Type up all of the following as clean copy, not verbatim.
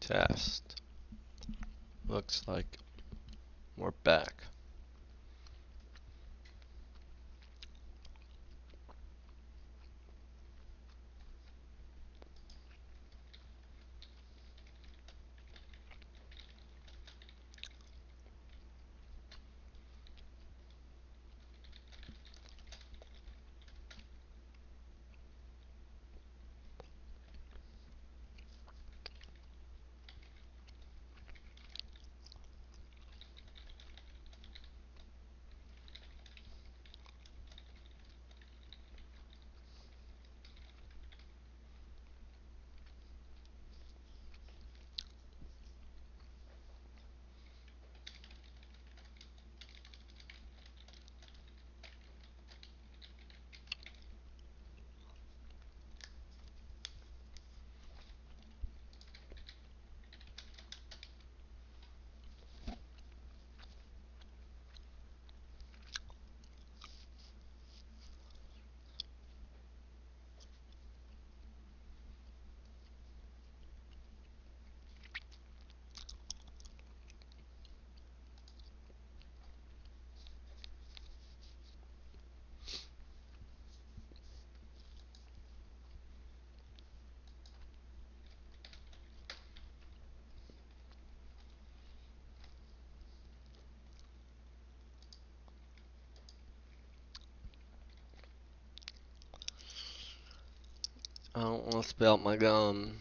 Test. Looks like we're back. I don't want to spill out my gum.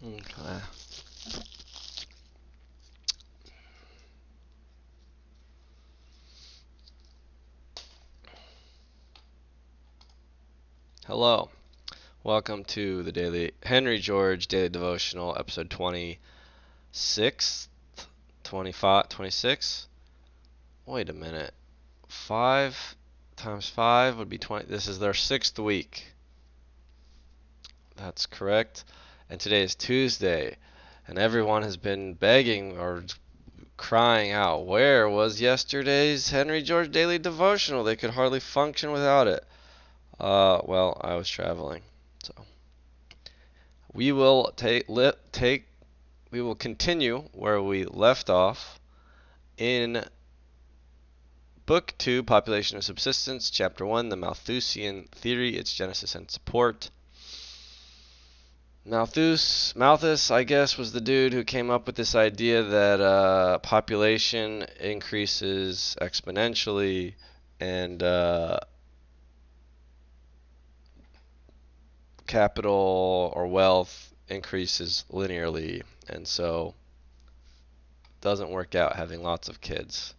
Okay. Hello. Welcome to the Daily Henry George Daily Devotional, episode 26, 25, 26. Wait a minute. 5 times 5 would be 20. This is their 6th week. That's correct. And today is Tuesday. And everyone has been begging or crying out, where was yesterday's Henry George Daily Devotional? They could hardly function without it. Well, I was traveling. So we will we will continue where we left off in Book 2, Population of Subsistence, Chapter 1, The Malthusian Theory, its Genesis and Support. Malthus, I guess, was the dude who came up with this idea that population increases exponentially and capital or wealth increases linearly, and so doesn't work out having lots of kids.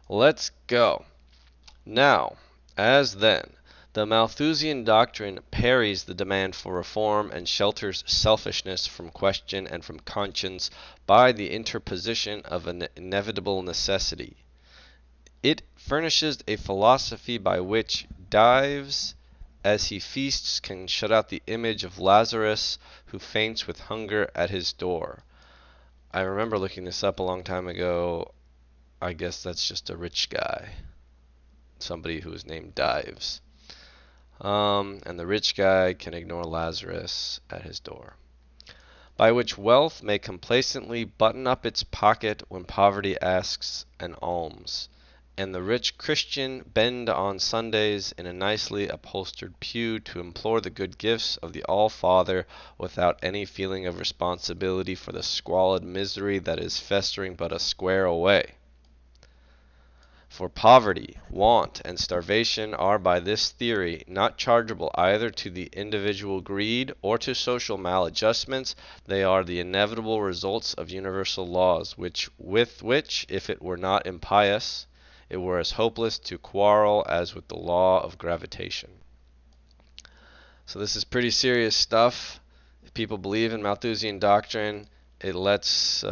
Let's go. Now, as then, the Malthusian doctrine parries the demand for reform and shelters selfishness from question and from conscience by the interposition of an inevitable necessity. It furnishes a philosophy by which Dives, as he feasts, can shut out the image of Lazarus who faints with hunger at his door. I remember looking this up a long time ago. I guess that's just a rich guy. Somebody who is named Dives. And the rich guy can ignore Lazarus at his door. By which wealth may complacently button up its pocket when poverty asks an alms, and the rich Christian bend on Sundays in a nicely upholstered pew to implore the good gifts of the All-Father without any feeling of responsibility for the squalid misery that is festering but a square away. For poverty, want, and starvation are by this theory not chargeable either to the individual greed or to social maladjustments. They are the inevitable results of universal laws, with which, if it were not impious, it were as hopeless to quarrel as with the law of gravitation. So this is pretty serious stuff. If people believe in Malthusian doctrine, it allows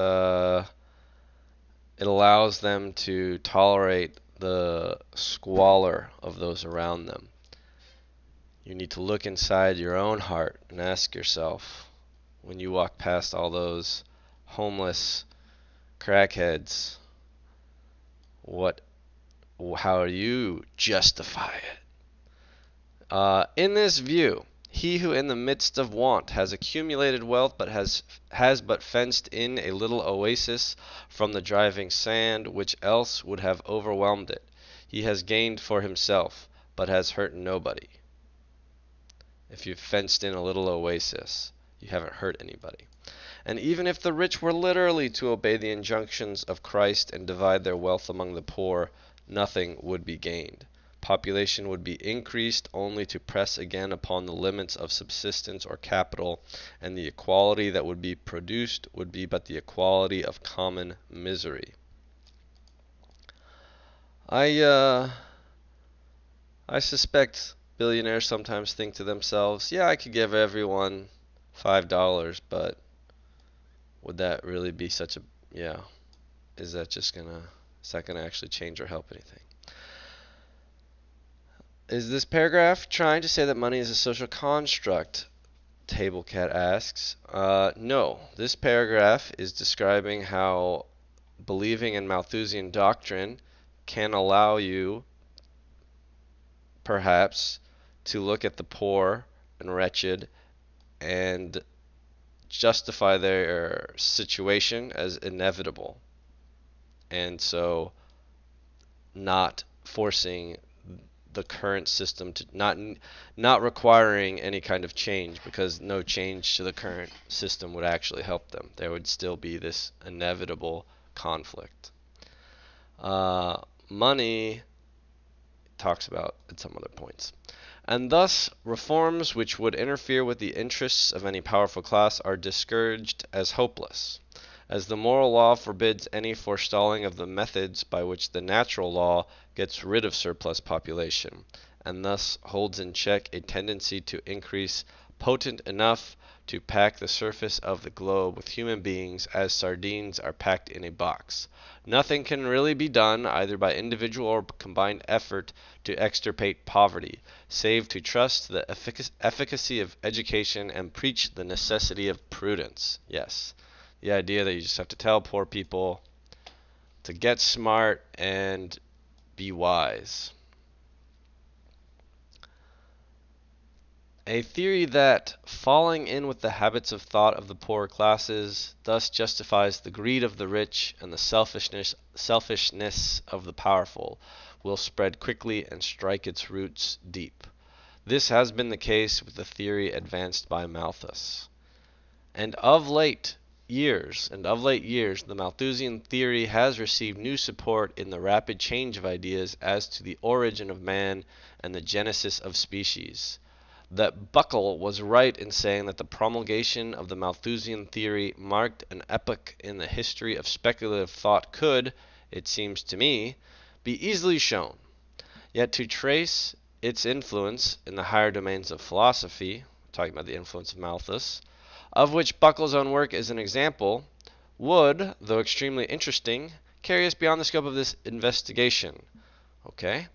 them to tolerate the squalor of those around them. You need to look inside your own heart and ask yourself, when you walk past all those homeless crackheads, how do you justify it? In this view, he who in the midst of want has accumulated wealth but has but fenced in a little oasis from the driving sand which else would have overwhelmed it, he has gained for himself but has hurt nobody. If you've fenced in a little oasis, you haven't hurt anybody. And even if the rich were literally to obey the injunctions of Christ and divide their wealth among the poor, nothing would be gained. Population would be increased only to press again upon the limits of subsistence or capital, and the equality that would be produced would be but the equality of common misery. I suspect billionaires sometimes think to themselves, yeah, I could give everyone $5, but would that really be such a, yeah, is that gonna actually change or help anything? Is this paragraph trying to say that money is a social construct? Tablecat asks. No, this paragraph is describing how believing in Malthusian doctrine can allow you, perhaps, to look at the poor and wretched and justify their situation as inevitable, and so not forcing the current system to not requiring any kind of change, because no change to the current system would actually help them. There would still be this inevitable conflict. Money talks about at some other points. And thus, reforms which would interfere with the interests of any powerful class are discouraged as hopeless, as the moral law forbids any forestalling of the methods by which the natural law gets rid of surplus population, and thus holds in check a tendency to increase potent enough to pack the surface of the globe with human beings as sardines are packed in a box. Nothing can really be done, either by individual or combined effort, to extirpate poverty, save to trust the efficacy of education and preach the necessity of prudence. Yes, the idea that you just have to tell poor people to get smart and be wise. A theory that, falling in with the habits of thought of the poorer classes, thus justifies the greed of the rich and the selfishness of the powerful, will spread quickly and strike its roots deep. This has been the case with the theory advanced by Malthus. And of late years, the Malthusian theory has received new support in the rapid change of ideas as to the origin of man and the genesis of species. That Buckle was right in saying that the promulgation of the Malthusian theory marked an epoch in the history of speculative thought could, it seems to me, be easily shown. Yet to trace its influence in the higher domains of philosophy, talking about the influence of Malthus, of which Buckle's own work is an example, would, though extremely interesting, carry us beyond the scope of this investigation. Okay?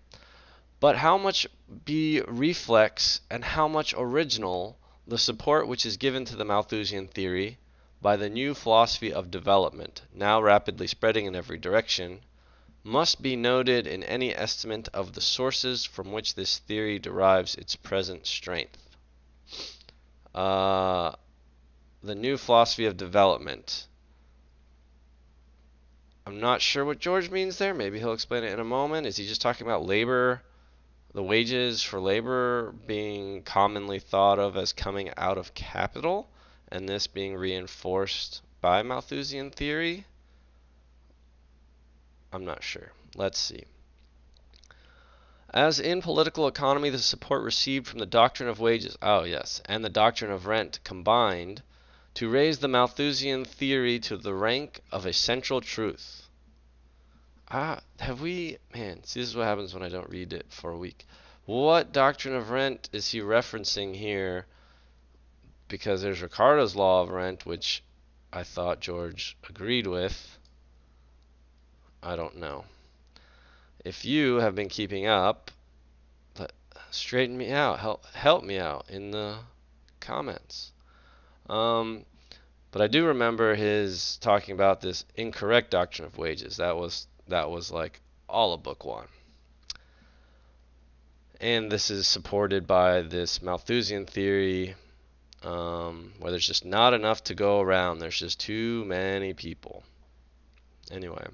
But how much be reflex and how much original the support which is given to the Malthusian theory by the new philosophy of development, now rapidly spreading in every direction, must be noted in any estimate of the sources from which this theory derives its present strength. The new philosophy of development. I'm not sure what George means there. Maybe he'll explain it in a moment. Is he just talking about labor, the wages for labor being commonly thought of as coming out of capital, and this being reinforced by Malthusian theory? I'm not sure. Let's see. As in political economy, the support received from the doctrine of wages, oh yes, and the doctrine of rent combined to raise the Malthusian theory to the rank of a central truth. Man, see, this is what happens when I don't read it for a week. What doctrine of rent is he referencing here? Because there's Ricardo's law of rent, which I thought George agreed with. I don't know. If you have been keeping up, straighten me out. Help me out in the comments. But I do remember his talking about this incorrect doctrine of wages. That was like all of book one. And this is supported by this Malthusian theory, where there's just not enough to go around. There's just too many people. Anyway,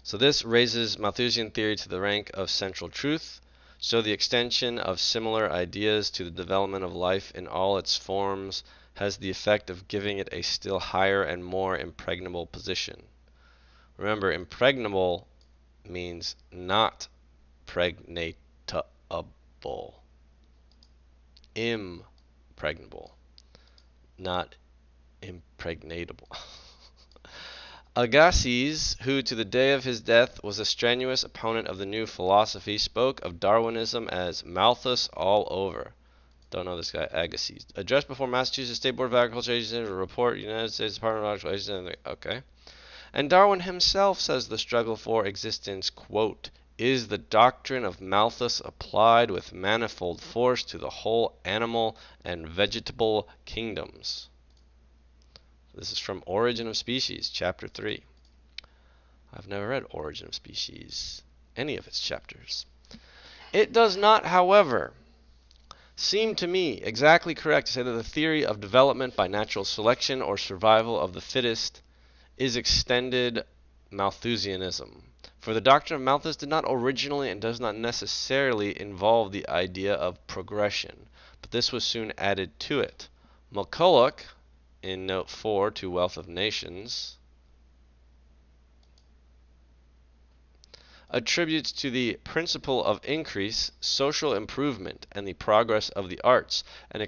so this raises Malthusian theory to the rank of central truth. So the extension of similar ideas to the development of life in all its forms has the effect of giving it a still higher and more impregnable position. Remember, impregnable means not pregnatable. Impregnable, not impregnatable. Agassiz, who to the day of his death was a strenuous opponent of the new philosophy, spoke of Darwinism as Malthus all over. Don't know this guy, Agassiz. Addressed before Massachusetts State Board of Agriculture, a report, United States Department of Agriculture. Okay. And Darwin himself says the struggle for existence, quote, is the doctrine of Malthus applied with manifold force to the whole animal and vegetable kingdoms. This is from Origin of Species, Chapter 3. I've never read Origin of Species, any of its chapters. It does not, however, seem to me exactly correct to say that the theory of development by natural selection or survival of the fittest is extended Malthusianism. For the doctrine of Malthus did not originally and does not necessarily involve the idea of progression, but this was soon added to it. McCulloch, in note 4 to Wealth of Nations, attributes to the principle of increase, social improvement, and the progress of the arts, and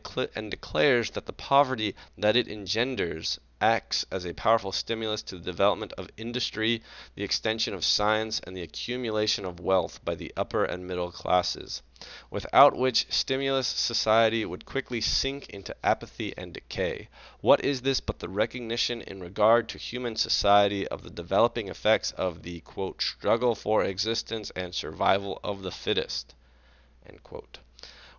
declares that the poverty that it engenders acts as a powerful stimulus to the development of industry, the extension of science, and the accumulation of wealth by the upper and middle classes, without which stimulus society would quickly sink into apathy and decay. What is this but the recognition in regard to human society of the developing effects of the, quote, struggle for existence and survival of the fittest, end quote,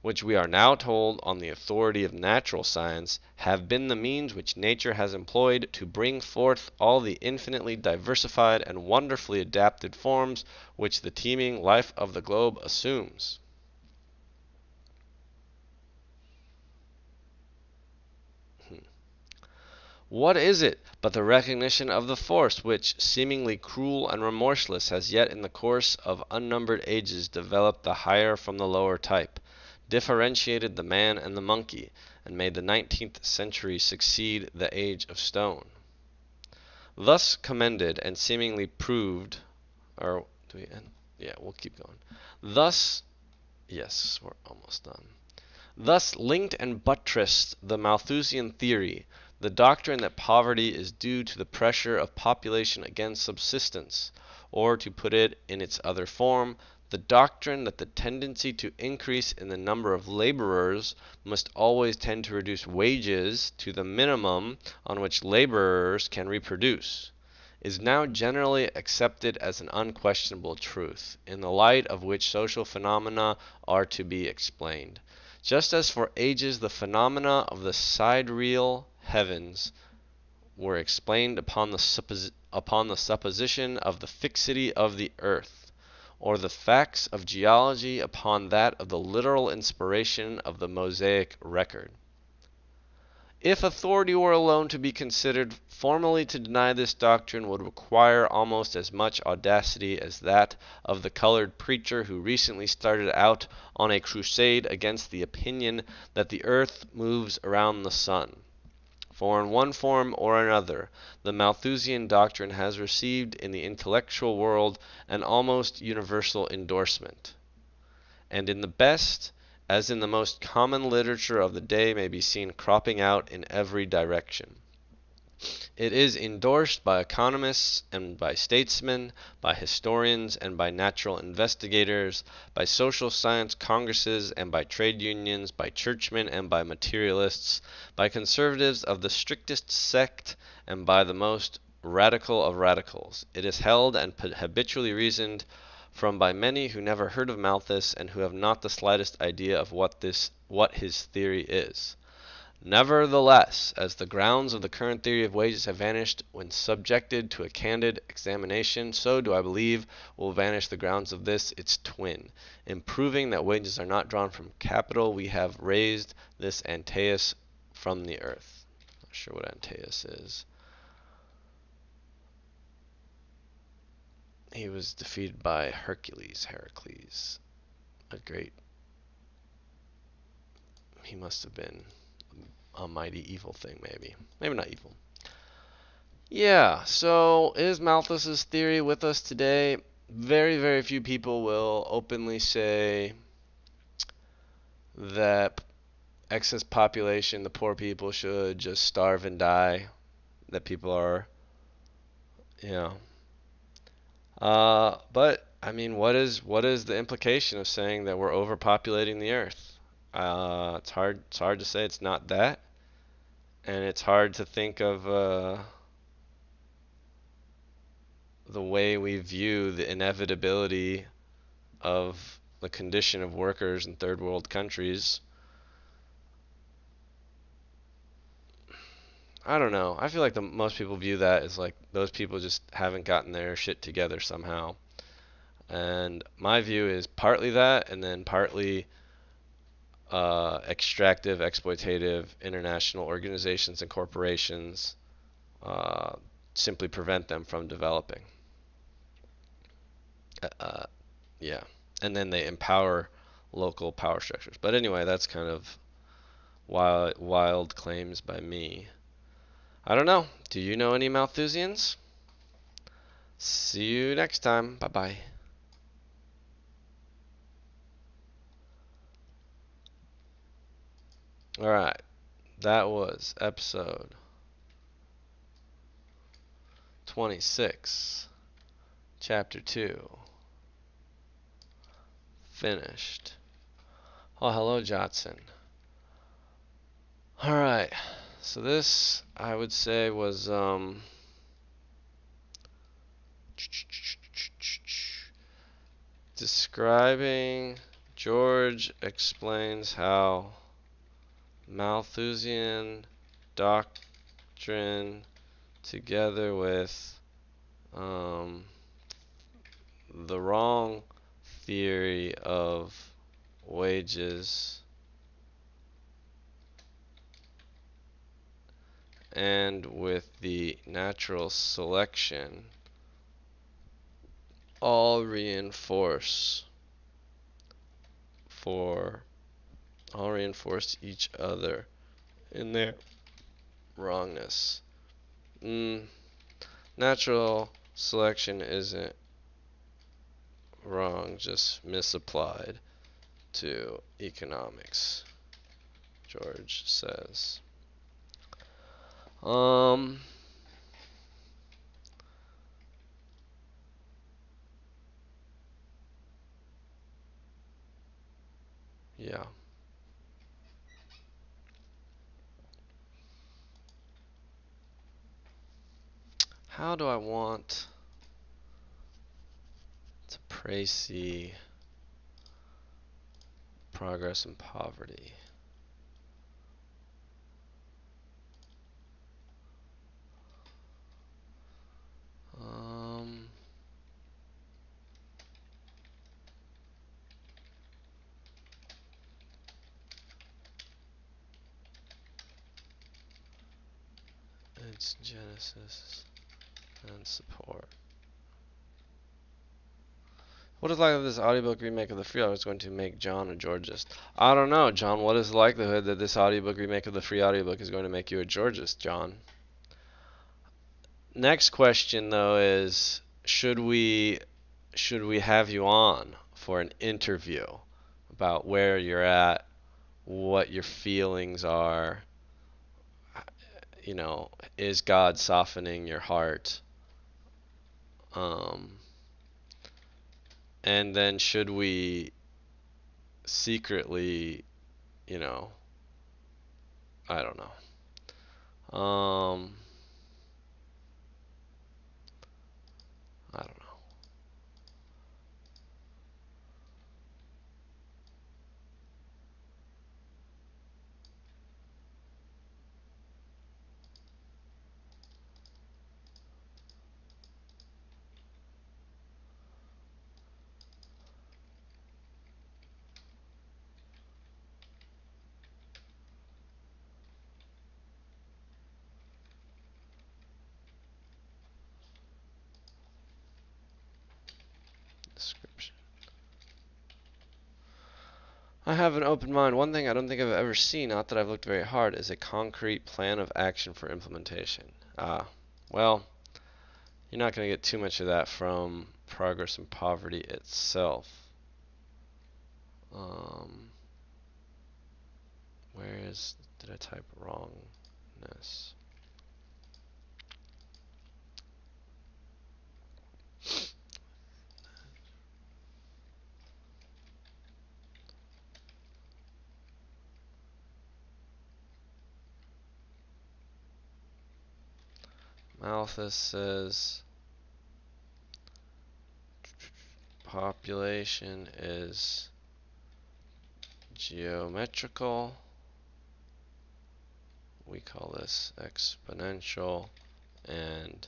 which we are now told on the authority of natural science have been the means which nature has employed to bring forth all the infinitely diversified and wonderfully adapted forms which the teeming life of the globe assumes. What is it but the recognition of the force which, seemingly cruel and remorseless, has yet in the course of unnumbered ages developed the higher from the lower type, differentiated the man and the monkey, and made the 19th century succeed the age of stone? Thus commended and seemingly proved, or do we end? Yeah, we'll keep going. Thus, yes, we're almost done. Thus linked and buttressed the Malthusian theory, the doctrine that poverty is due to the pressure of population against subsistence, or to put it in its other form, the doctrine that the tendency to increase in the number of laborers must always tend to reduce wages to the minimum on which laborers can reproduce, is now generally accepted as an unquestionable truth, in the light of which social phenomena are to be explained. Just as for ages the phenomena of the sidereal heavens were explained upon the supposition of the fixity of the earth, or the facts of geology upon that of the literal inspiration of the Mosaic record. If authority were alone to be considered, formally to deny this doctrine would require almost as much audacity as that of the colored preacher who recently started out on a crusade against the opinion that the earth moves around the sun. For in one form or another, the Malthusian doctrine has received in the intellectual world an almost universal endorsement, and in the best as in the most common literature of the day may be seen cropping out in every direction. It is endorsed by economists and by statesmen, by historians and by natural investigators, by social science congresses and by trade unions, by churchmen and by materialists, by conservatives of the strictest sect and by the most radical of radicals. It is held and habitually reasoned from by many who never heard of Malthus and who have not the slightest idea of what his theory is. Nevertheless, as the grounds of the current theory of wages have vanished when subjected to a candid examination, so do I believe will vanish the grounds of this its twin. In proving that wages are not drawn from capital, we have raised this Antaeus from the earth. Not sure what Antaeus is. He was defeated by Heracles. A great. He must have been a mighty evil thing, maybe. Maybe not evil. Yeah, so is Malthus's theory with us today? Very, very few people will openly say that excess population, the poor people, should just starve and die. That people are, you know. But I mean, what is the implication of saying that we're overpopulating the earth? It's hard to say it's not that, and it's hard to think of the way we view the inevitability of the condition of workers in third world countries. I don't know. I feel like most people view that as like those people just haven't gotten their shit together somehow. And my view is partly that, and then partly extractive, exploitative international organizations and corporations uh, simply prevent them from developing. Uh, yeah. And then they empower local power structures. But anyway, that's kind of wild claims by me. I don't know. Do you know any Malthusians? See you next time. Bye bye. Alright, that was episode 26, chapter 2. Finished. Oh, hello, Jotson. Alright, so this, I would say, was, describing. George explains how Malthusian doctrine, together with the wrong theory of wages and with the natural selection, all reinforce each other in their wrongness. Natural selection isn't wrong, just misapplied to economics, George says. Yeah. How do I want to précis progress and poverty? Um, Needs Genesis and support. What is the likelihood this audiobook remake of the free audiobook is going to make John a Georgist? I don't know, John. What is the likelihood that this audiobook remake of the free audiobook is going to make you a Georgist, John? Next question though is should we have you on for an interview about where you're at, what your feelings are, is God softening your heart? Um, and then should we secretly, you know, I don't know. I don't know. Description. I have an open mind. One thing I don't think I've ever seen, not that I've looked very hard, is a concrete plan of action for implementation. Well, you're not going to get too much of that from Progress and Poverty itself. Um, did I type wrongness? Malthus says population is geometrical. We call this exponential, and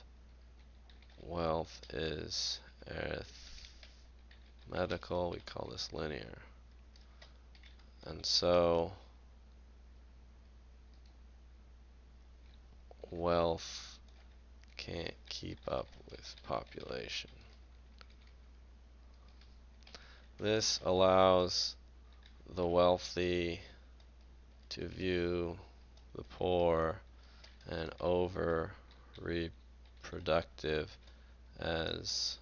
wealth is arithmetical. We call this linear. And so wealth can't keep up with population. This allows the wealthy to view the poor and over reproductive as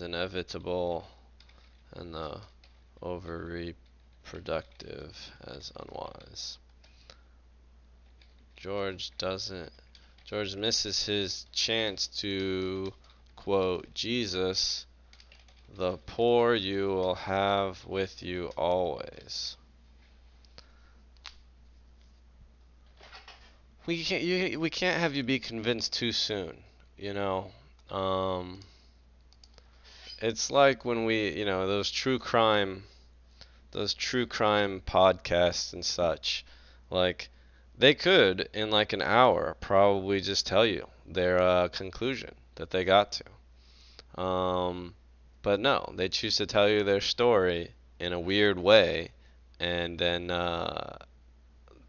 inevitable and the over reproductive as unwise. George misses his chance to quote Jesus, "The poor you will have with you always." We can't have you be convinced too soon, you know. It's like when those true crime podcasts and such, like they could in like an hour probably just tell you their conclusion that they got to. But no, they choose to tell you their story in a weird way, and then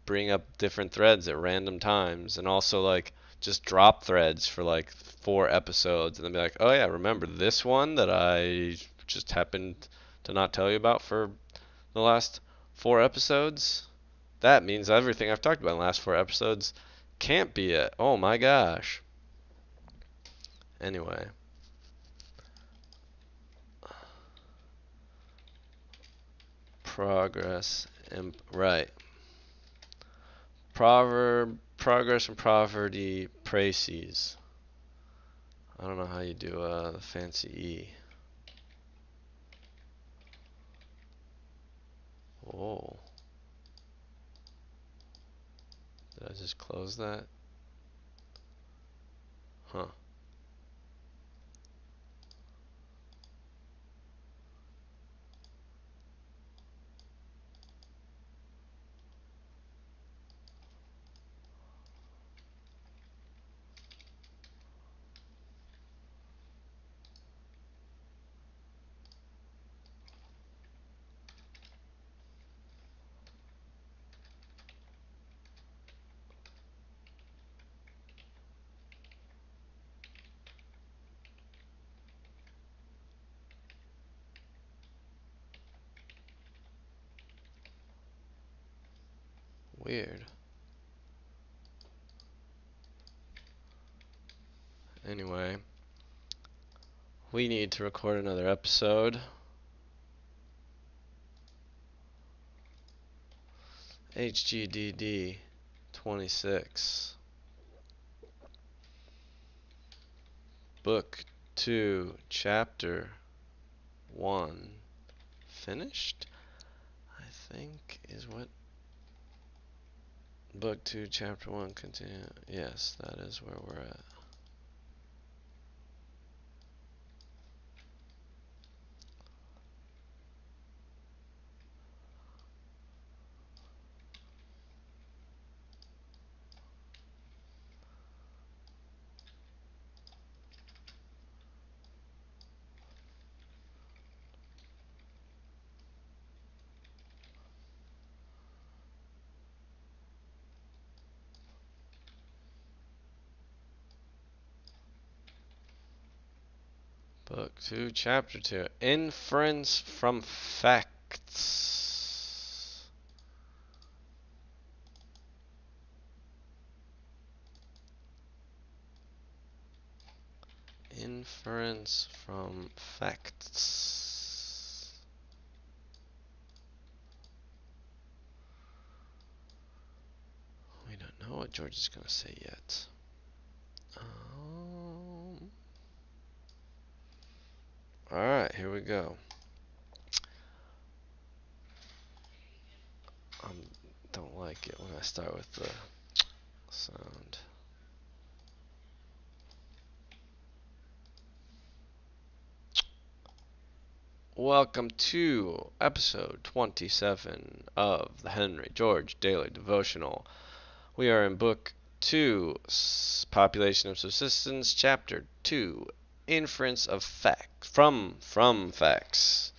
bring up different threads at random times, and also like just drop threads for like 4 episodes, and then be like, oh yeah, remember this one that I just happened to not tell you about for the last 4 episodes? That means everything I've talked about in the last 4 episodes can't be it. Oh my gosh. Anyway. Progress and right. Progress and poverty pracies. I don't know how you do the fancy E. Oh. Did I just close that? Huh. Weird. Anyway, we need to record another episode. HGDD 26. Book 2, Chapter 1. Finished? I think is what. Book 2, Chapter 1 continue. Yes, that is where we're at. Book 2, Chapter 2. Inference from facts. Inference from facts. We don't know what George is going to say yet. Alright, here we go. I don't like it when I start with the sound. Welcome to episode 27 of the Henry George Daily Devotional. We are in book 2, Population of Subsistence, chapter 2, Inference of Facts, from facts.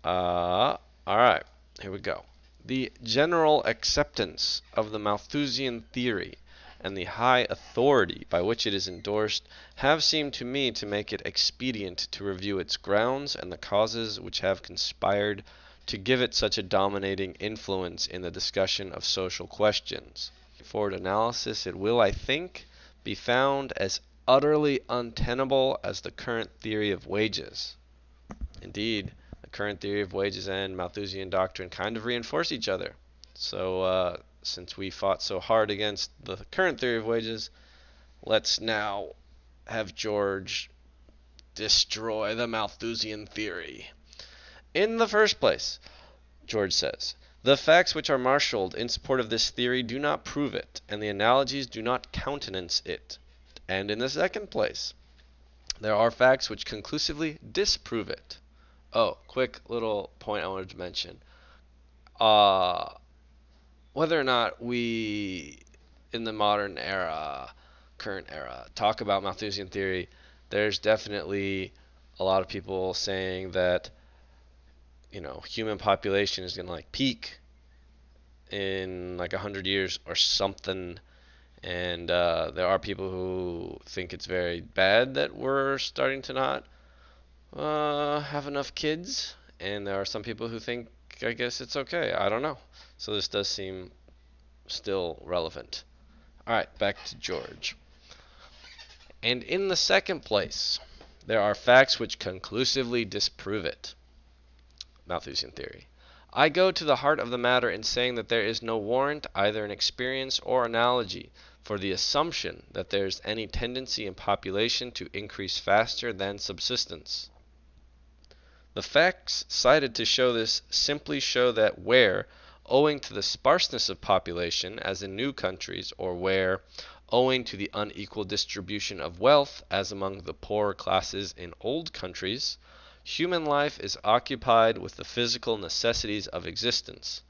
Alright, here we go. The general acceptance of the Malthusian theory and the high authority by which it is endorsed have seemed to me to make it expedient to review its grounds and the causes which have conspired to give it such a dominating influence in the discussion of social questions. Forward analysis, it will, I think, be found as utterly untenable as the current theory of wages. Indeed, the current theory of wages and Malthusian doctrine kind of reinforce each other. So, since we fought so hard against the current theory of wages, let's now have George destroy the Malthusian theory. In the first place, George says, the facts which are marshaled in support of this theory do not prove it, and the analogies do not countenance it. And in the second place, there are facts which conclusively disprove it. Oh, quick little point I wanted to mention. Whether or not we, in the modern era, current era, talk about Malthusian theory, there's definitely a lot of people saying that, human population is going to peak in 100 years or something. And there are people who think it's very bad that we're starting to not have enough kids, and there are some people who think, I guess it's okay. I don't know. So this does seem still relevant. Alright, back to George. And in the second place, there are facts which conclusively disprove it. Malthusian theory. I go to the heart of the matter in saying that there is no warrant, either in experience or analogy, for the assumption that there is any tendency in population to increase faster than subsistence. The facts cited to show this simply show that where, owing to the sparseness of population, as in new countries, or where, owing to the unequal distribution of wealth, as among the poorer classes in old countries, human life is occupied with the physical necessities of existence,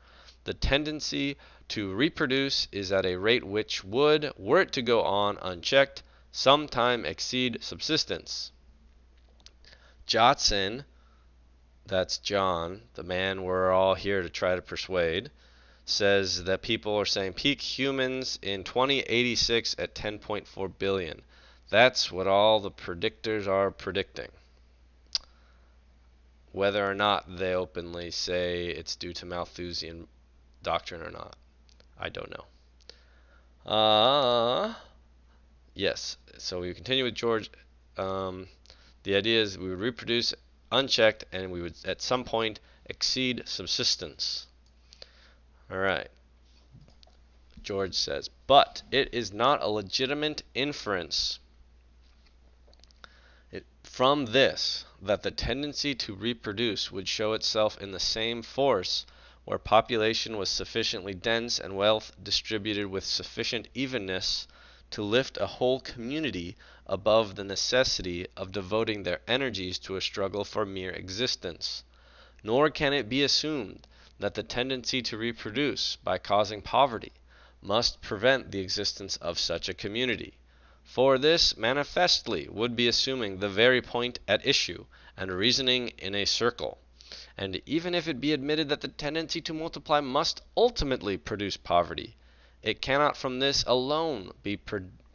the tendency to reproduce is at a rate which would, were it to go on unchecked, sometime exceed subsistence. Jotson, that's John, the man we're all here to try to persuade, says that people are saying peak humans in 2086 at 10.4 billion. That's what all the predictors are predicting. Whether or not they openly say it's due to Malthusian doctrine or not. I don't know. Yes. So we continue with George. Um, the idea is we would reproduce unchecked and we would at some point exceed subsistence. All right. George says, but it is not a legitimate inference from this that the tendency to reproduce would show itself in the same force where population was sufficiently dense and wealth distributed with sufficient evenness to lift a whole community above the necessity of devoting their energies to a struggle for mere existence. Nor can it be assumed that the tendency to reproduce, by causing poverty, must prevent the existence of such a community. For this manifestly would be assuming the very point at issue, and reasoning in a circle. And even if it be admitted that the tendency to multiply must ultimately produce poverty, it cannot from this alone be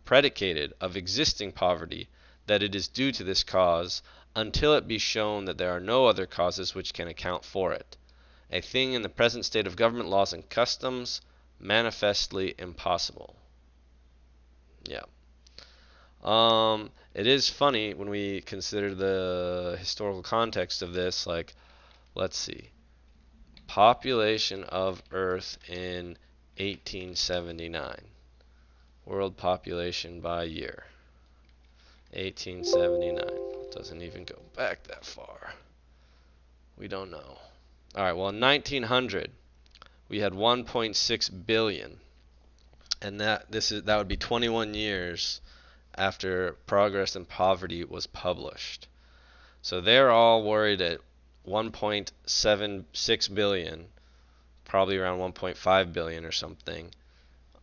predicated of existing poverty that it is due to this cause, until it be shown that there are no other causes which can account for it. A thing in the present state of government, laws, and customs manifestly impossible. Yeah. It is funny when we consider the historical context of this. Like, let's see, population of Earth in 1879. World population by year. 1879. Doesn't even go back that far. We don't know. All right, well, in 1900, we had 1.6 billion, and that would be 21 years after Progress and Poverty was published. So they're all worried at 1.76 billion, probably around 1.5 billion or something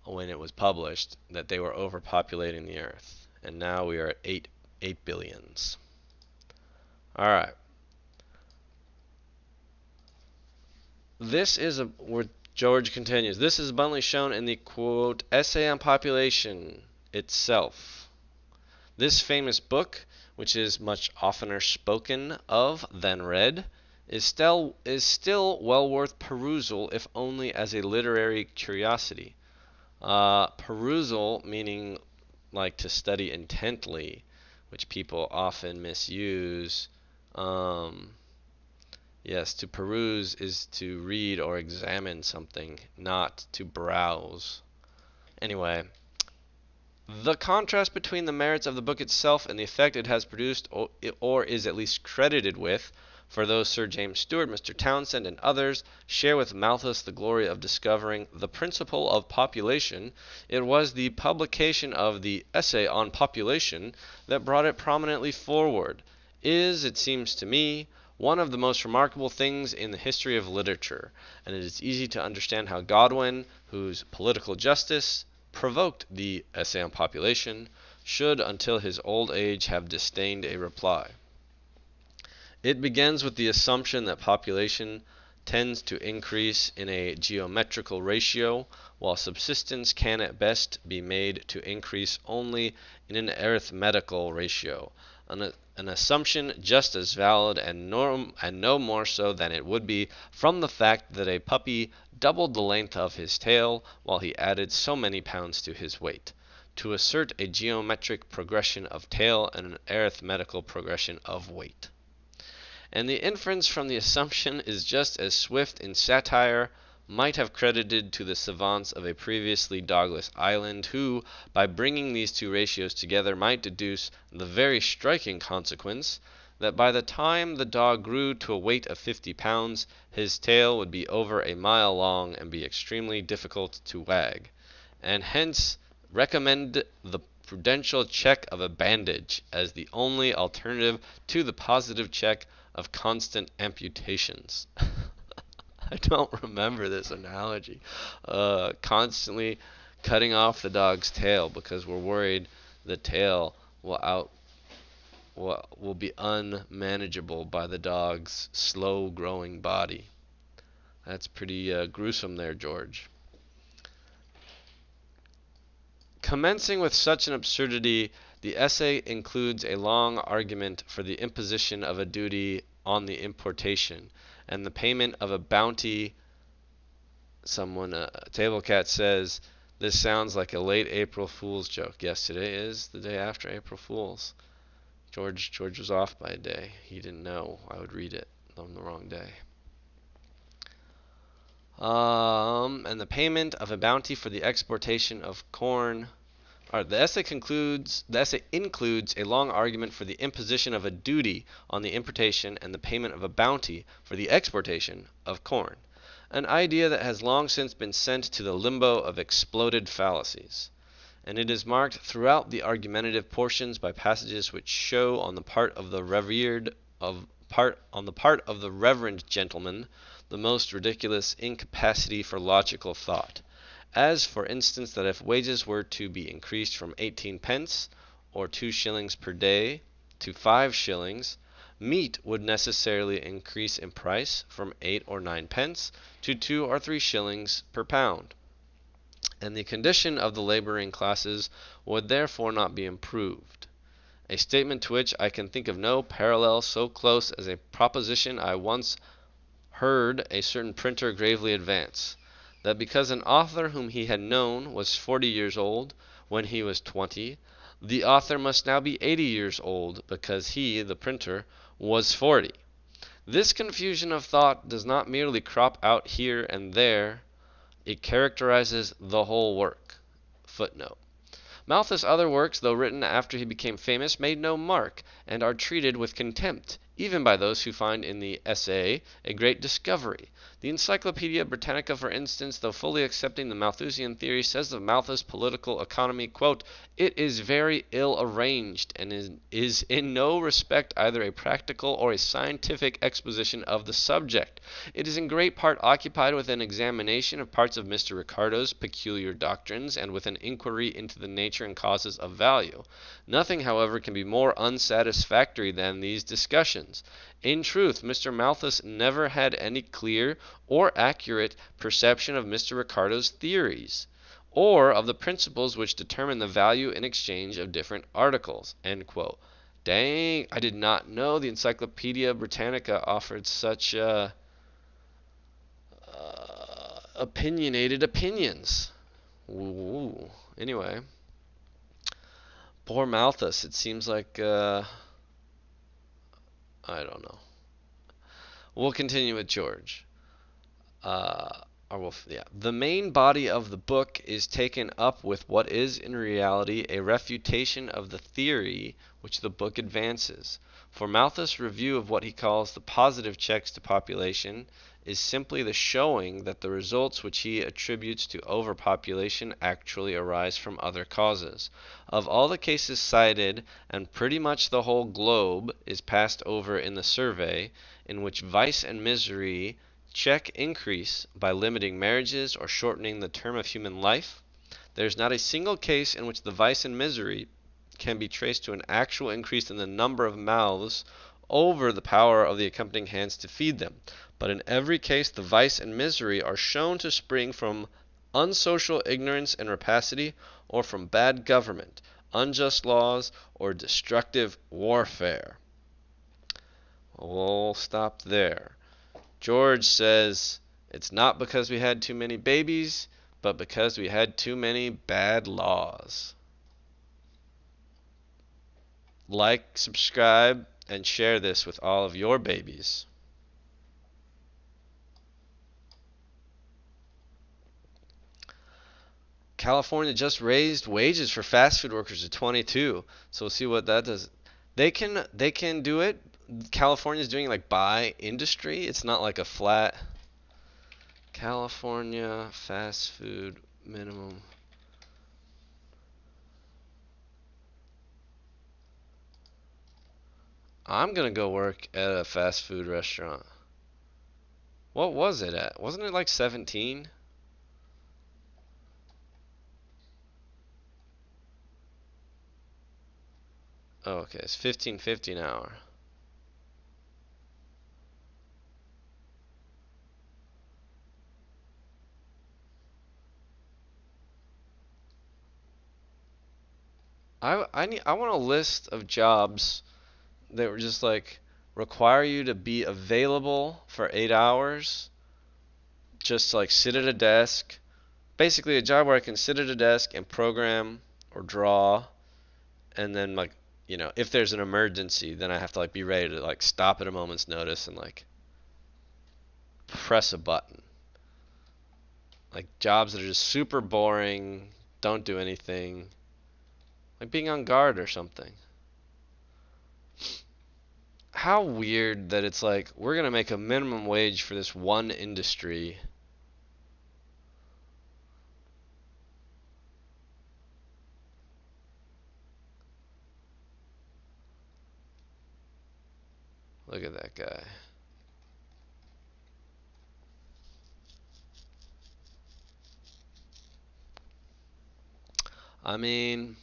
when it was published, that they were overpopulating the earth. And now we are at 8 billions. All right. This is where George continues. This is abundantly shown in the quote essay on population itself. This famous book, which is much oftener spoken of than read, is still well worth perusal, if only as a literary curiosity. Perusal meaning like to study intently, which people often misuse. Yes, to peruse is to read or examine something, not to browse. Anyway, the contrast between the merits of the book itself and the effect it has produced, or is at least credited with, for those Sir James Stewart, Mr. Townsend, and others share with Malthus the glory of discovering the principle of population, it was the publication of the Essay on Population that brought it prominently forward, is, it seems to me, one of the most remarkable things in the history of literature, and it is easy to understand how Godwin, whose Political Justice provoked the Essay on Population, should until his old age have disdained a reply. It begins with the assumption that population tends to increase in a geometrical ratio, while subsistence can at best be made to increase only in an arithmetical ratio, an assumption just as valid and no more so than it would be from the fact that a puppy doubled the length of his tail while he added so many pounds to his weight. To assert a geometric progression of tail and an arithmetical progression of weight. And the inference from the assumption is just as Swift in satire might have credited to the savants of a previously dogless island, who, by bringing these two ratios together, might deduce the very striking consequence that by the time the dog grew to a weight of 50 pounds, his tail would be over a mile long and be extremely difficult to wag, and hence recommend the prudential check of a bandage as the only alternative to the positive check of constant amputations. I don't remember this analogy. Constantly cutting off the dog's tail because we're worried the tail will be unmanageable by the dog's slow growing body. That's pretty gruesome there, George. Commencing with such an absurdity, the essay includes a long argument for the imposition of a duty on the importation and the payment of a bounty Table Cat says, this sounds like a late April Fool's joke. Yes, today is the day after April Fool's. George was off by a day. He didn't know I would read it on the wrong day. And the payment of a bounty for the exportation of corn. The essay includes a long argument for the imposition of a duty on the importation and the payment of a bounty for the exportation of corn, an idea that has long since been sent to the limbo of exploded fallacies. And it is marked throughout the argumentative portions by passages which show on the part of the reverend gentleman the most ridiculous incapacity for logical thought, as for instance that if wages were to be increased from 18 pence or 2 shillings per day to 5 shillings, meat would necessarily increase in price from 8 or 9 pence to 2 or 3 shillings per pound, and the condition of the laboring classes would therefore not be improved. A statement to which I can think of no parallel so close as a proposition I once heard a certain printer gravely advance, that because an author whom he had known was 40 years old when he was 20, the author must now be 80 years old because he, the printer, was 40. This confusion of thought does not merely crop out here and there, it characterizes the whole work. Footnote. Malthus' other works, though written after he became famous, made no mark, and are treated with contempt, even by those who find in the essay a great discovery. The Encyclopaedia Britannica, for instance, though fully accepting the Malthusian theory, says of Malthus' political economy, quote, "It is very ill arranged, and is in no respect either a practical or a scientific exposition of the subject. It is in great part occupied with an examination of parts of Mr. Ricardo's peculiar doctrines, and with an inquiry into the nature and causes of value. Nothing, however, can be more unsatisfactory than these discussions. In truth, Mr. Malthus never had any clear or accurate perception of Mr. Ricardo's theories, or of the principles which determine the value in exchange of different articles." End quote. Dang, I did not know the Encyclopaedia Britannica offered such opinionated opinions. Ooh. Anyway, poor Malthus. It seems like I don't know. We'll continue with George. The main body of the book is taken up with what is in reality a refutation of the theory which the book advances. For Malthus' review of what he calls the positive checks to population is simply the showing that the results which he attributes to overpopulation actually arise from other causes. Of all the cases cited, and pretty much the whole globe is passed over in the survey, in which vice and misery check increase by limiting marriages or shortening the term of human life, there is not a single case in which the vice and misery can be traced to an actual increase in the number of mouths over the power of the accompanying hands to feed them. But in every case the vice and misery are shown to spring from unsocial ignorance and rapacity, or from bad government, unjust laws, or destructive warfare. We'll stop there. George says it's not because we had too many babies, but because we had too many bad laws. Like, subscribe, and share this with all of your babies. California just raised wages for fast food workers to 22, so we'll see what that does. They can do it. California's doing like by industry. It's not like a flat California fast food minimum. I'm gonna go work at a fast food restaurant. What was it at? Wasn't it like 17? Oh, okay, it's 15.50 an hour. I want a list of jobs that were just like require you to be available for 8 hours just like sit at a desk. Basically, a job where I can sit at a desk and program or draw, and then like, if there's an emergency, then I have to like be ready to like stop at a moment's notice and like press a button. Like jobs that are just super boring, don't do anything, like being on guard or something. How weird that it's like we're going to make a minimum wage for this one industry. Look at that guy. I mean,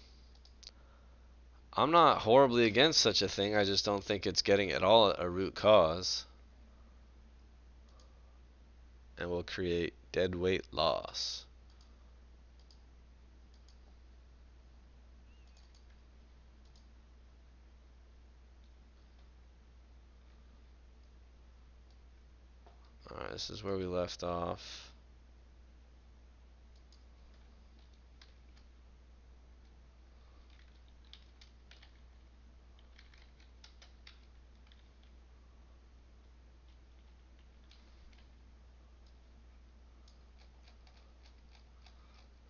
I'm not horribly against such a thing. I just don't think it's getting at all a root cause and will create dead weight loss. Alright, this is where we left off.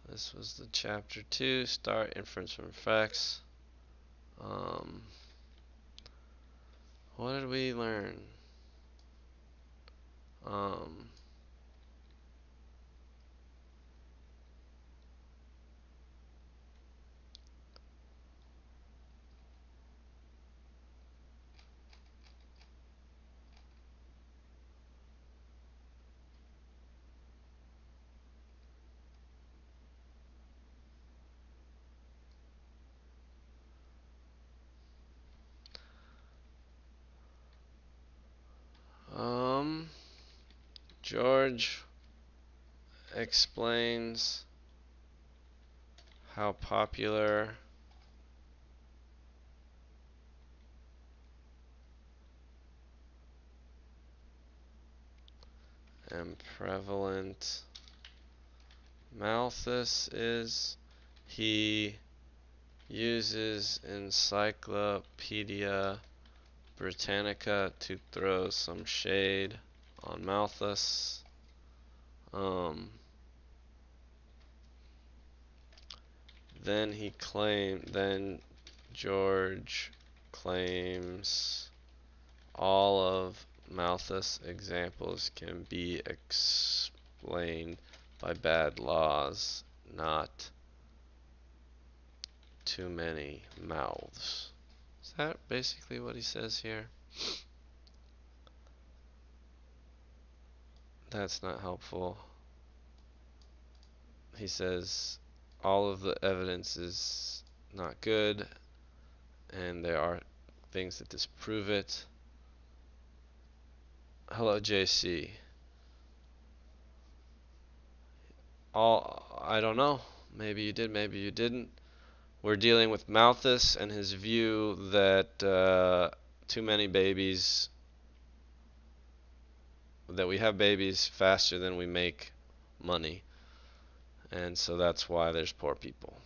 This was the chapter 2, start inference from facts. What did we learn? Um, um, George explains how popular and prevalent Malthus is. He uses Encyclopedia Britannica to throw some shade on Malthus. Then George claims all of Malthus' examples can be explained by bad laws, not too many mouths. Is that basically what he says here? That's not helpful. He says all of the evidence is not good, and there are things that disprove it. Hello, JC. I don't know. Maybe you did, maybe you didn't. We're dealing with Malthus and his view that too many babies, that we have babies faster than we make money, and so that's why there's poor people.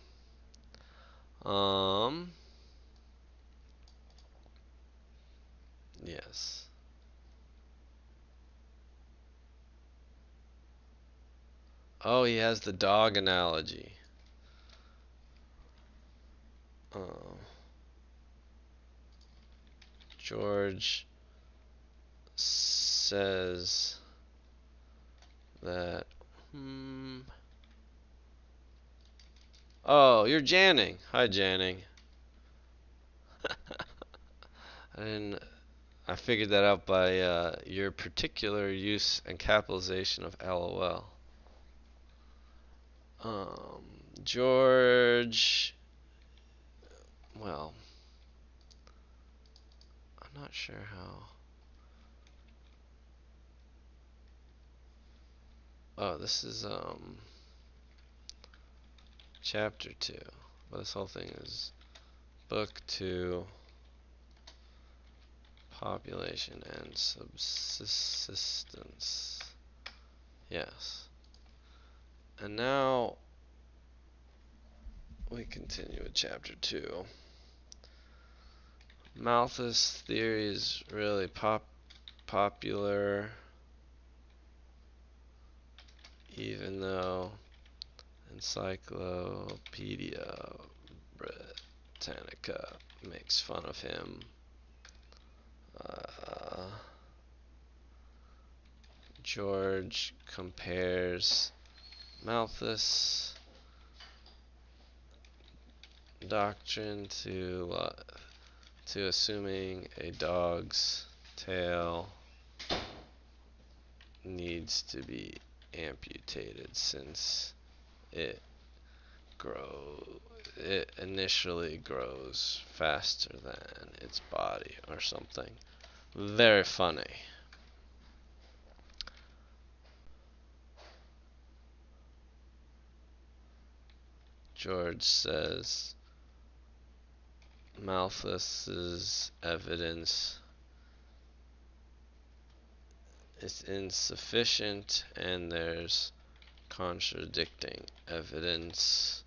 Yes. Oh, he has the dog analogy. Oh. George says that. Oh, you're Janning. Hi, Janning. I didn't. I figured that out by your particular use and capitalization of LOL. George. Well, I'm not sure how. Oh, this is chapter 2. But this whole thing is book 2, population and subsistence. Yes. And now we continue with chapter 2. Malthus' theory is really popular, even though Encyclopedia Britannica makes fun of him. George compares Malthus' doctrine to assuming a dog's tail needs to be amputated since it it initially grows faster than its body or something. Very funny. George says Malthus's evidence is insufficient and there's contradicting evidence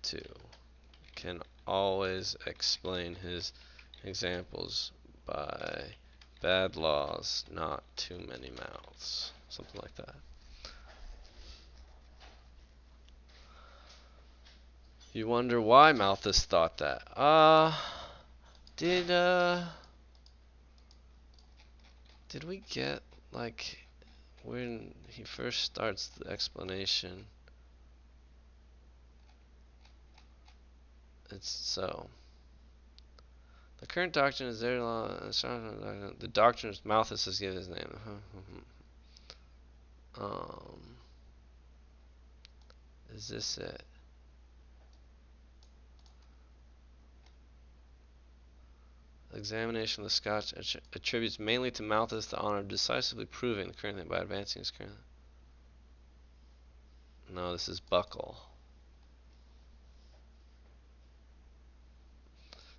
too. Can always explain his examples by bad laws, not too many mouths. Something like that. You wonder why Malthus thought that. Did did we get like when he first starts the explanation? It's so. The current doctrine is there. The doctrine of Malthus has given his name. um, is this it? Examination of the Scotch attributes mainly to Malthus the honor of decisively proving the current thing by advancing his current. No, this is Buckle.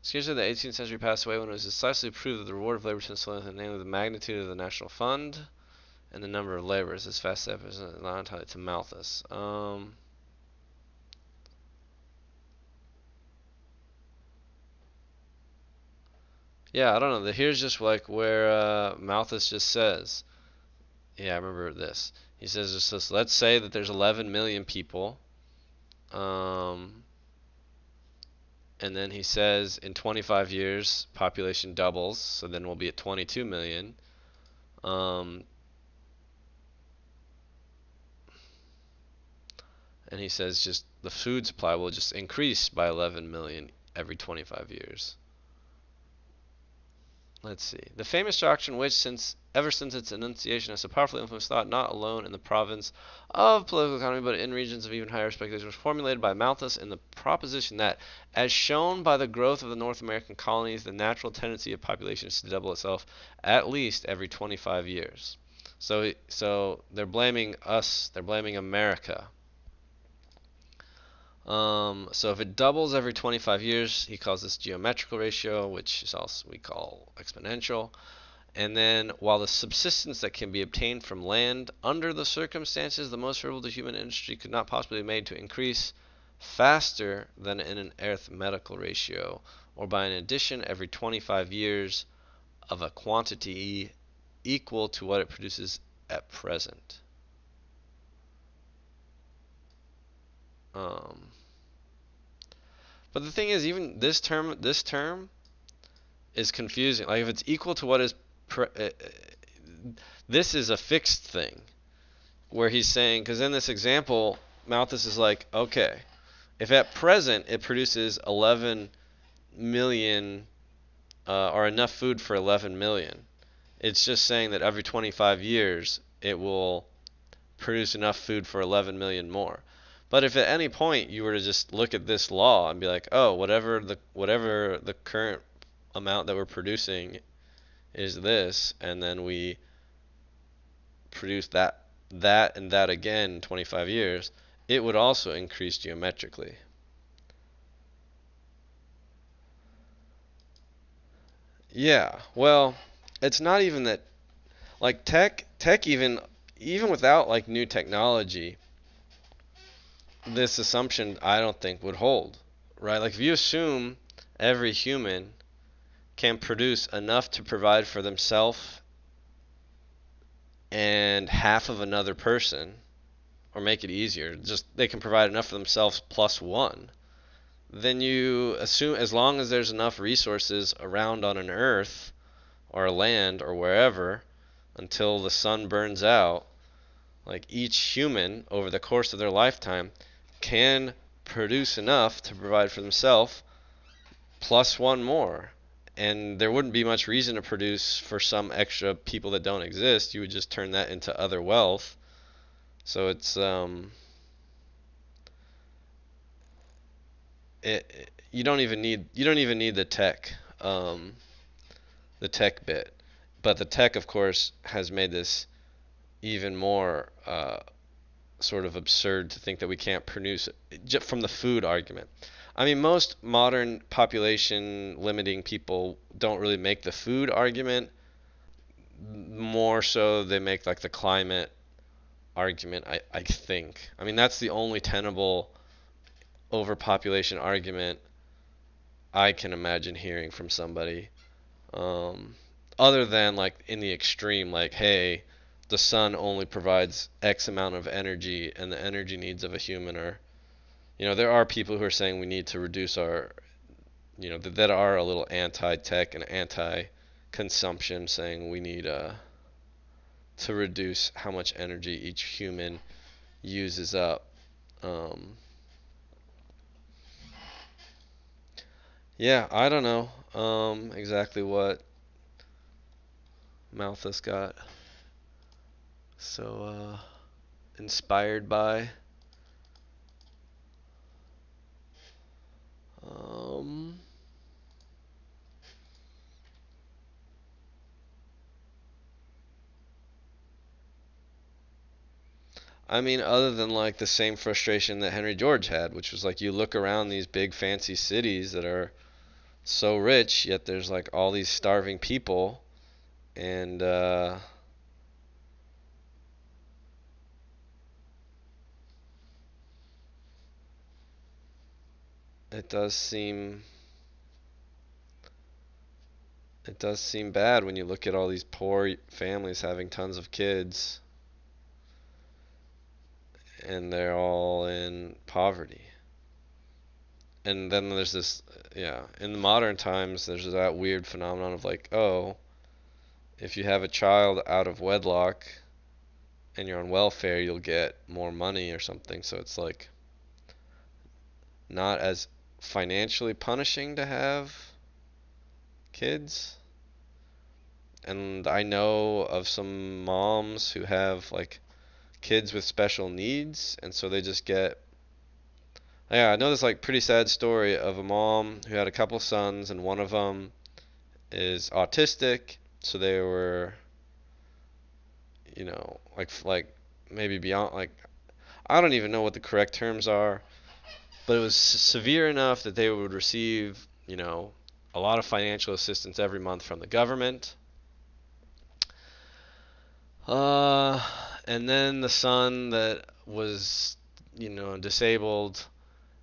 Scholars of the 18th century passed away when it was decisively proved that the reward of labor to soil, namely the magnitude of the national fund and the number of laborers, is fast as not entirely to Malthus. Yeah, I don't know. Here's just like where Malthus just says. Yeah, I remember this. He says just this, let's say that there's 11 million people. And then he says in 25 years population doubles, so then we'll be at 22 million. And he says just the food supply will just increase by 11 million every 25 years. Let's see. The famous doctrine which, ever since its enunciation, has so powerfully influenced thought, not alone in the province of political economy, but in regions of even higher speculation, was formulated by Malthus in the proposition that, as shown by the growth of the North American colonies, the natural tendency of population is to double itself at least every 25 years. So they're blaming us. They're blaming America. So if it doubles every 25 years, he calls this geometrical ratio, which is also we call exponential. And then while the subsistence that can be obtained from land under the circumstances the most favorable to human industry could not possibly be made to increase faster than in an arithmetical ratio, or by an addition every 25 years of a quantity equal to what it produces at present. But the thing is, even this term is confusing. Like if it's equal to what is this is a fixed thing where he's saying, because in this example Malthus is like, okay, if at present it produces 11 million or enough food for 11 million, it's just saying that every 25 years it will produce enough food for 11 million more. But if at any point you were to just look at this law and be like, oh, whatever the current amount that we're producing is this, and then we produce that and that again in 25 years, it would also increase geometrically. Yeah, well, it's not even that. Like tech even even without like new technology, this assumption I don't think would hold, right? Like if you assume every human can produce enough to provide for themselves and half of another person, or make it easier, just they can provide enough for themselves plus one, then you assume as long as there's enough resources around on an earth or land or wherever until the sun burns out, like each human over the course of their lifetime can produce enough to provide for themselves plus one more. And there wouldn't be much reason to produce for some extra people that don't exist. You would just turn that into other wealth. So it's you don't even need the tech bit. But the tech, of course, has made this even more sort of absurd to think that we can't produce just from the food argument. I mean, most modern population limiting people don't really make the food argument. More so, they make like the climate argument, I think. I mean, that's the only tenable overpopulation argument I can imagine hearing from somebody. Um, Other than like in the extreme, like, hey, the sun only provides X amount of energy, and the energy needs of a human are, there are people who are saying we need to reduce our, that are a little anti-tech and anti-consumption, saying we need to reduce how much energy each human uses up. Um, yeah, I don't know exactly what Malthus got so inspired by. Um, I mean, other than like the same frustration that Henry George had, which was like you look around these big fancy cities that are so rich, yet there's like all these starving people, and it does seem it does seem bad when you look at all these poor families having tons of kids, and they're all in poverty. And then there's this, yeah, in the modern times, there's that weird phenomenon of like, oh, if you have a child out of wedlock and you're on welfare, you'll get more money or something. So it's like not as financially punishing to have kids. And I know of some moms who have like kids with special needs, and so they just get. Yeah, I know this like pretty sad story of a mom who had a couple sons, and one of them is autistic, so they were, like maybe beyond, like, I don't even know what the correct terms are, but it was severe enough that they would receive, a lot of financial assistance every month from the government. Uh, and then the son that was, disabled,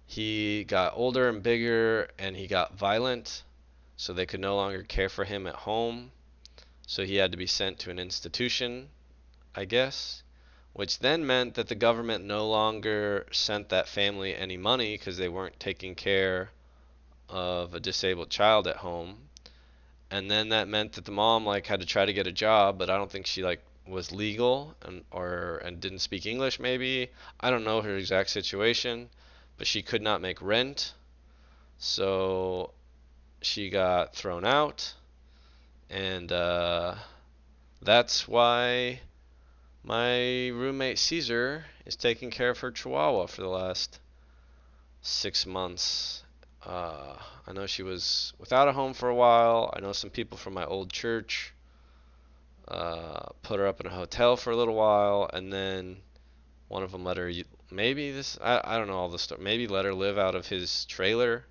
he got older and bigger, and he got violent, so they could no longer care for him at home. So he had to be sent to an institution, I guess, which then meant that the government no longer sent that family any money because they weren't taking care of a disabled child at home. And then that meant that the mom like had to try to get a job, but I don't think she like was legal and didn't speak English maybe. I don't know her exact situation, but she could not make rent. So she got thrown out, and that's why my roommate Caesar is taking care of her chihuahua for the last 6 months. I know she was without a home for a while. I know some people from my old church put her up in a hotel for a little while, and then one of them let her, maybe this, I don't know all the story, maybe let her live out of his trailer,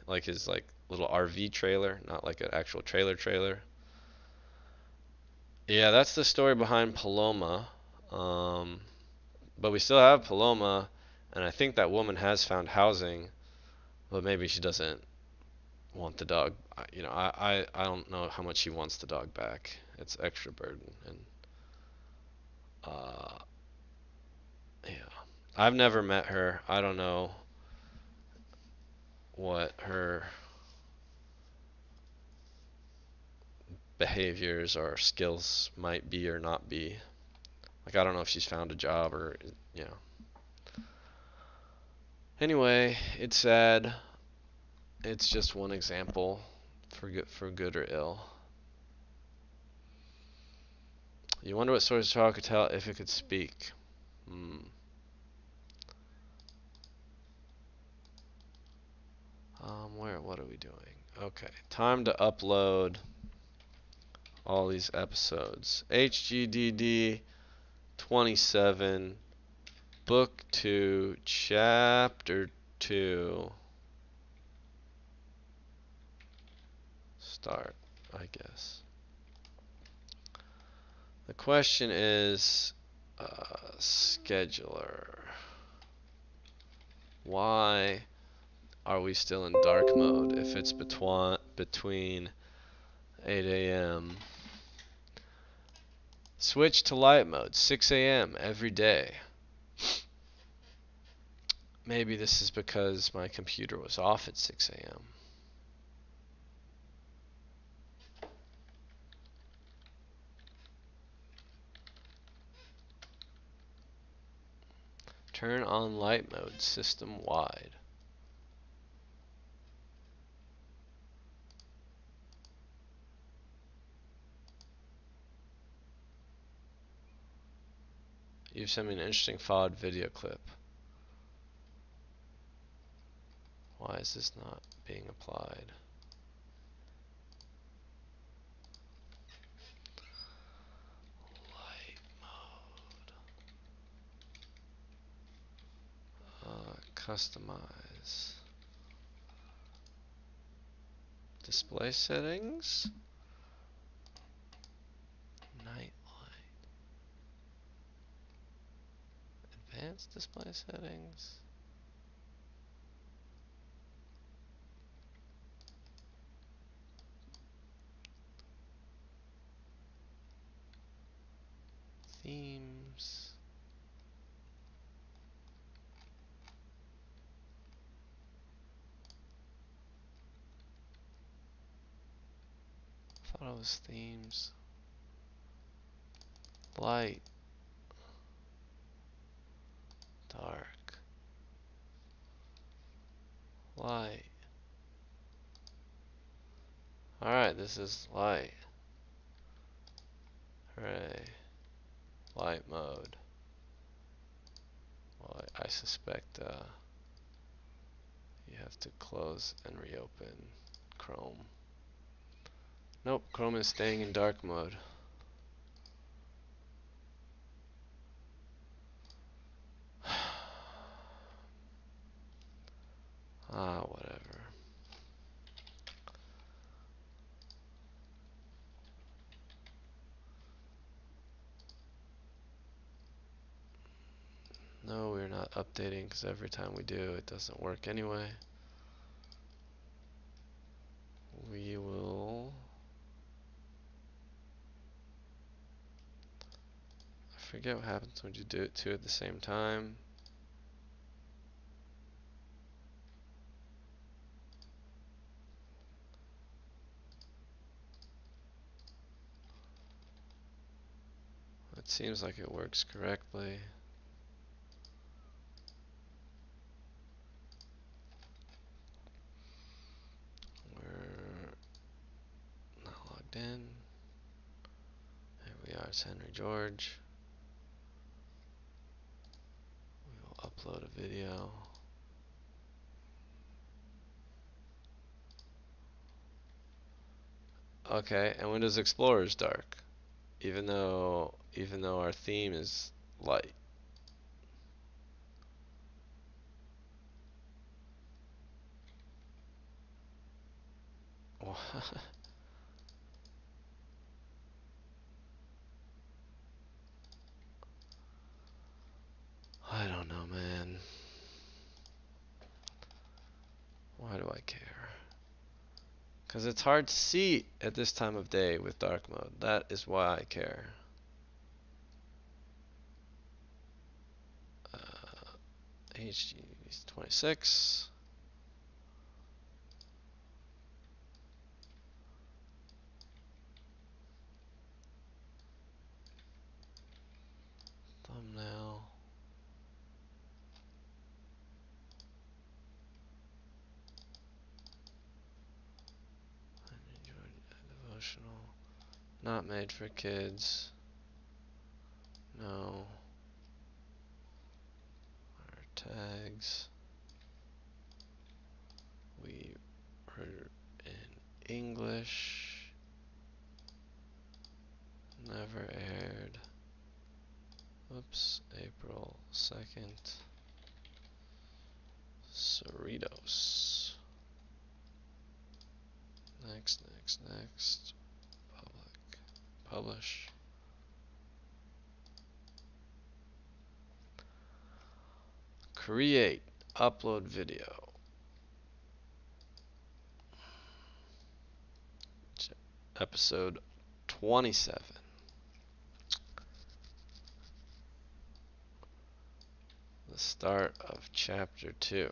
like his like little RV trailer, not like an actual trailer. Yeah, that's the story behind Paloma. Um, but we still have Paloma, and I think that woman has found housing, but maybe she doesn't want the dog. I don't know how much she wants the dog back. It's extra burden, and uh, yeah. I've never met her. I don't know what her behaviors or skills might be or not be. Like, I don't know if she's found a job or, you know. Anyway, it's sad. It's just one example for good or ill. You wonder what sort of child could tell if it could speak. Hmm. What are we doing? Okay, time to upload all these episodes. HGDD 27, Book 2, Chapter 2. Start, I guess. The question is, scheduler. Why are we still in dark mode if it's between 8 a.m.? Switch to light mode, 6 a.m. every day. Maybe this is because my computer was off at 6 a.m. Turn on light mode system wide. You've sent me an interesting FOD video clip. Why is this not being applied? Light mode. Customize. Display settings. Night light. Advanced display settings. Themes. I thought it was themes. Light. Dark. Light. Alright, this is light. Hooray. Light mode. Well, I suspect you have to close and reopen Chrome. Nope, Chrome is staying in dark mode. Whatever. No, we're not updating because every time we do, it doesn't work anyway. We will... I forget what happens when you do it two at the same time. It seems like it works correctly. We're not logged in. There we are, it's Henry George. We will upload a video. Okay, and Windows Explorer is dark, even though our theme is light. I care? Because it's hard to see at this time of day with dark mode. That is why I care. HD 26. Thumbnail. Devotional. Not made for kids. No. Our tags. We are in English. Never aired. Oops. April 2nd. Cerritos. Next. Public. Publish. Create. Upload video. Episode 27. The start of chapter 2.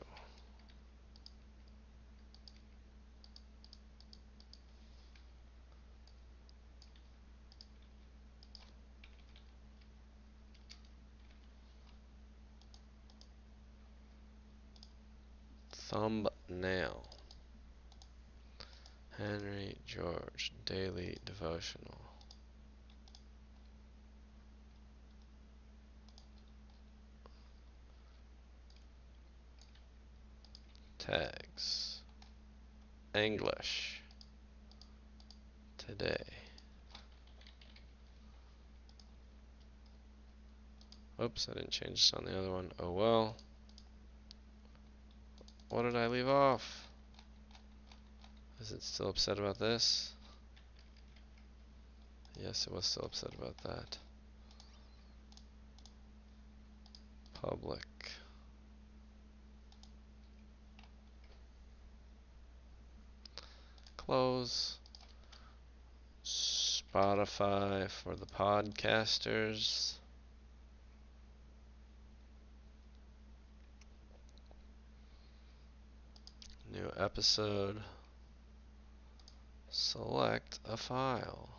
Thumbnail. Henry George Daily Devotional. Tags. English. Today. Oops, I didn't change this on the other one. Oh well. What did I leave off? Is it still upset about this? Yes, it was still upset about that. Public. Close. Spotify for the podcasters. New episode. Select a file.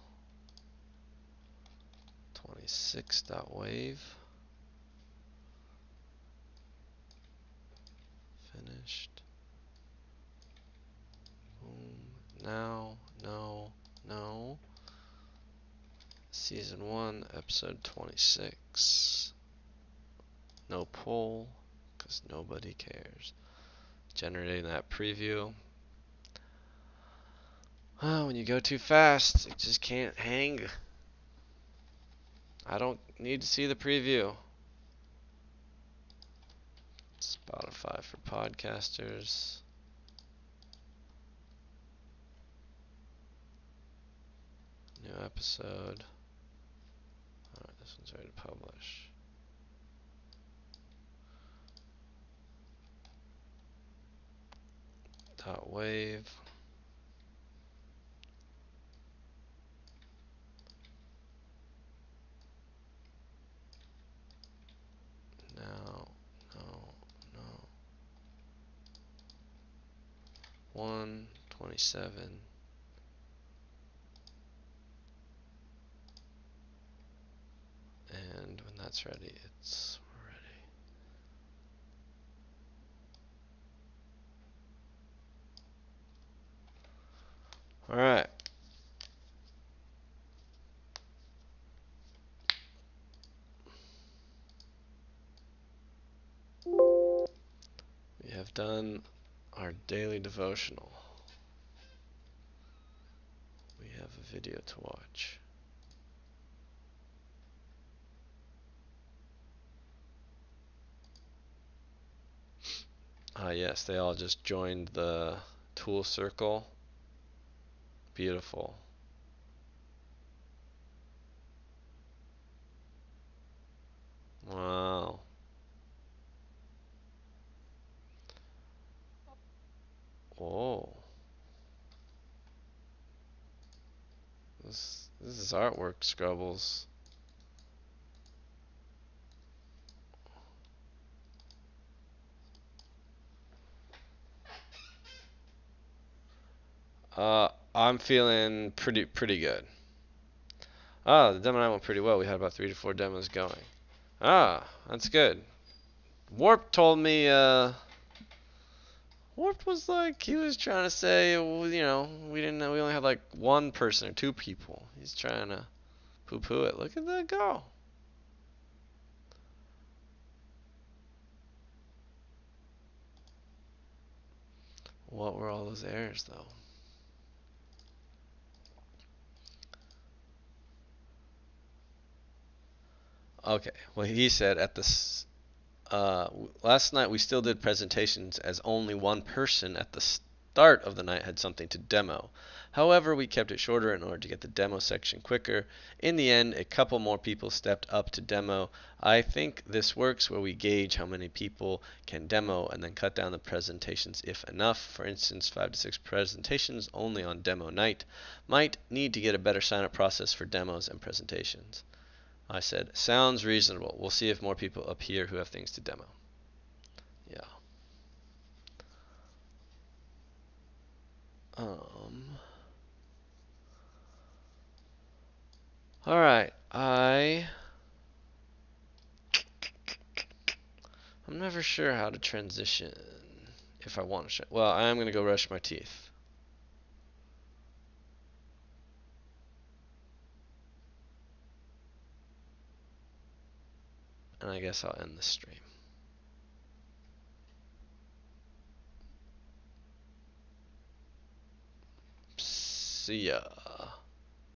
26.wave. Finished. Boom. Now. No. Season 1, episode 26. No poll, because nobody cares. Generating that preview. Oh, when you go too fast, it just can't hang. I don't need to see the preview. Spotify for podcasters. New episode. Alright, this one's ready to publish. .wave. Now, no. 127. And when that's ready, it's ready. Alright. We have done our daily devotional. We have a video to watch. Yes, they all just joined the tool circle. Beautiful. Wow. Whoa. This is artwork, Scrubbles. I'm feeling pretty good. The demo night went pretty well. We had about 3 to 4 demos going. That's good. Warp told me, Warp was like, he was trying to say, we only had like one person or two people. He's trying to poo-poo it. Look at that go. What were all those errors, though? Okay, well, he said last night we still did presentations as only one person at the start of the night had something to demo. However, we kept it shorter in order to get the demo section quicker. In the end, a couple more people stepped up to demo. I think this works where we gauge how many people can demo and then cut down the presentations if enough. For instance, 5 to 6 presentations only on demo night. Might need to get a better sign-up process for demos and presentations. I said, sounds reasonable. We'll see if more people appear who have things to demo. Yeah. All right. I'm never sure how to transition if I want to. Well, I am going to go brush my teeth. And I guess I'll end the stream. See ya.